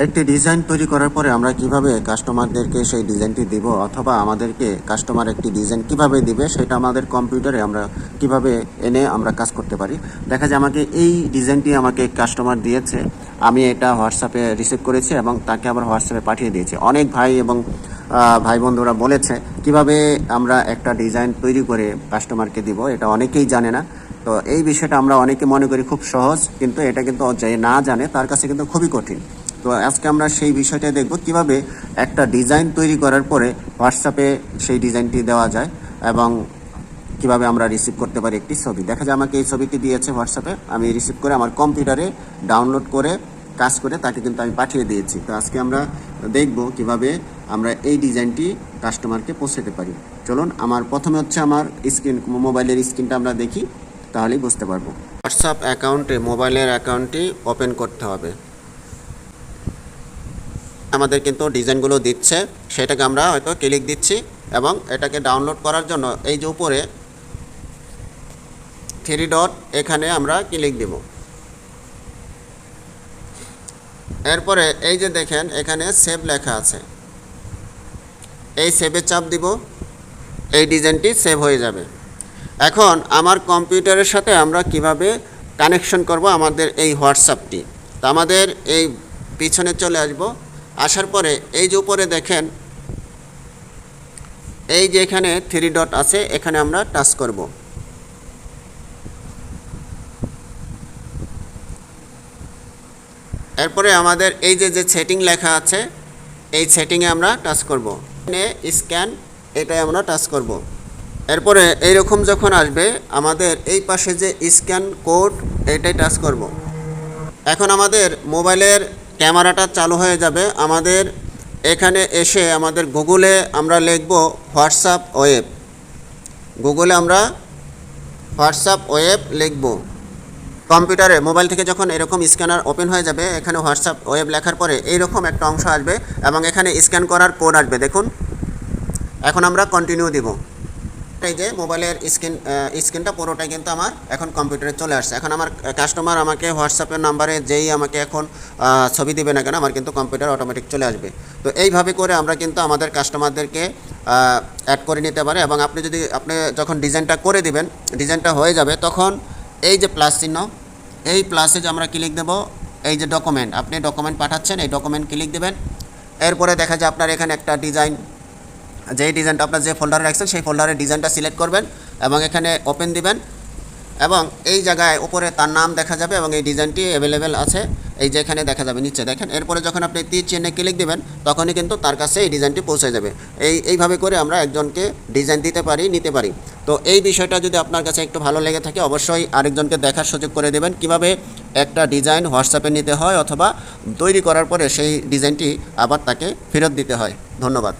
একটি ডিজাইন তৈরি করার পরে আমরা কিভাবে কাস্টমারদেরকে সেই ডিজাইনটি দিব অথবা আমাদেরকে কাস্টমার একটি ডিজাইন কিভাবে দিবে সেটা আমাদের কম্পিউটারে আমরা কিভাবে এনে আমরা কাজ করতে পারি। দেখা যায় আমাকে এই ডিজাইনটি আমাকে কাস্টমার দিয়েছে, আমি এটা হোয়াটসঅ্যাপে রিসিভ করেছি এবং তাকে আবার হোয়াটসঅ্যাপে পাঠিয়ে দিয়েছি। অনেক ভাই এবং ভাই বন্ধুরা বলেছে কিভাবে আমরা একটা ডিজাইন তৈরি করে কাস্টমারকে দিব, এটা অনেকেই জানে না। তো এই বিষয়টা আমরা অনেকে মনে করি খুব সহজ, কিন্তু এটা কিন্তু যে না জানে তার কাছে কিন্তু খুবই কঠিন। তো আজকে আমরা সেই বিষয়টা দেখব কিভাবে একটা ডিজাইন তৈরি করার পরে হোয়াটসঅ্যাপে সেই ডিজাইনটি দেওয়া যায় এবং কিভাবে আমরা রিসিভ করতে পারি একটি ছবি। দেখা যায় আমাকে এই ছবিটি দিয়েছে হোয়াটসঅ্যাপে, আমি রিসিভ করে আমার কম্পিউটারে ডাউনলোড করে কাজ করে তাকে কিন্তু আমি পাঠিয়ে দিয়েছি। তো আজকে আমরা দেখব কিভাবে আমরা এই ডিজাইনটি কাস্টমারকে পৌঁছাতে পারি। চলুন, আমার প্রথমে হচ্ছে আমার স্ক্রিন, মোবাইলের স্ক্রিনটা আমরা দেখি, তাহলেই বুঝতে পারবো। হোয়াটসঅ্যাপ অ্যাকাউন্টে মোবাইলের অ্যাকাউন্টটি ওপেন করতে হবে। আমাদের কিন্তু ডিজাইনগুলো দিচ্ছে, সেটাকে আমরা হয়তো ক্লিক দিচ্ছি এবং এটাকে ডাউনলোড করার জন্য এই যে উপরে 3 ডট, এখানে আমরা ক্লিক দেব। এরপরে এই যে দেখেন এখানে সেভ লেখা আছে, এই সেভে চাপ দিব, এই ডিজাইনটি সেভ হয়ে যাবে। এখন আমার কম্পিউটারের সাথে আমরা কিভাবে কানেকশন করব আমাদের এই হোয়াটসঅ্যাপটি। তো আমাদের এই পিছনে চলে আসব, আসার পরে এই যে উপরে দেখেন এই যে এখানে 3 ডট আছে, এখানে আমরা টাচ করব। এরপরে আমাদের এই যে সেটিং লেখা আছে, এই সেটিংয়ে আমরা টাচ করব। এখানে স্ক্যান, এটাই আমরা টাচ করব। এরপরে এইরকম যখন আসবে আমাদের এই পাশে যে স্ক্যান কোড, এটাই টাচ করব। এখন আমাদের মোবাইলের ক্যামেরাটা চালু হয়ে যাবে। আমাদের এখানে এসে আমাদের গুগলে আমরা লিখব হোয়াটসঅ্যাপ ওয়েব। গুগলে আমরা হোয়াটসঅ্যাপ ওয়েব লিখব। কম্পিউটারে মোবাইল থেকে যখন এরকম স্ক্যানার ওপেন হয়ে যাবে, এখানে হোয়াটসঅ্যাপ ওয়েব লেখার পরে এইরকম একটা অংশ আসবে এবং এখানে স্ক্যান করার কোড আসবে। দেখুন, এখন আমরা কন্টিনিউ দিব। এই যে মোবাইলের স্ক্রিনটা পুরোটাই কিন্তু আমার এখন কম্পিউটারে চলে আসছে। এখন আমার কাস্টমার আমাকে হোয়াটসঅ্যাপের নাম্বারে যেই আমাকে এখন ছবি দেবে না কেন, আমার কিন্তু কম্পিউটার অটোমেটিক চলে আসবে। তো এইভাবে করে আমরা কিন্তু আমাদের কাস্টমারদেরকে অ্যাড করে নিতে পারি। এবং আপনি যখন ডিজাইনটা করে দিবেন, ডিজাইনটা হয়ে যাবে, তখন এই যে প্লাস চিহ্ন, এই প্লাসে যে আমরা ক্লিক দেব, এই যে ডকুমেন্ট, আপনি ডকুমেন্ট পাঠাচ্ছেন, এই ডকুমেন্ট ক্লিক দেবেন। এরপরে দেখা যায় আপনার এখানে একটা ডিজাইন, যেই ডিজাইনটা আপনার যে ফোল্ডারে রাখছেন সেই ফোল্ডারের ডিজাইনটা সিলেক্ট করবেন এবং এখানে ওপেন দিবেন এবং এই জায়গায় উপরে তার নাম দেখা যাবে এবং এই ডিজাইনটি অ্যাভেলেবেল আছে, এই যে এখানে দেখা যাবে নিচে দেখেন। এরপরে যখন আপনি তীর চিহ্নে ক্লিক দেবেন তখনই কিন্তু তার কাছে এই ডিজাইনটি পৌঁছে যাবে। এইভাবে করে আমরা একজনকে ডিজাইন নিতে পারি। তো এই বিষয়টা যদি আপনার কাছে একটু ভালো লেগে থাকে, অবশ্যই আরেকজনকে দেখার সুযোগ করে দেবেন কিভাবে একটা ডিজাইন হোয়াটসঅ্যাপে নিতে হয় অথবা তৈরি করার পরে সেই ডিজাইনটি আবার তাকে ফেরত দিতে হয়। ধন্যবাদ।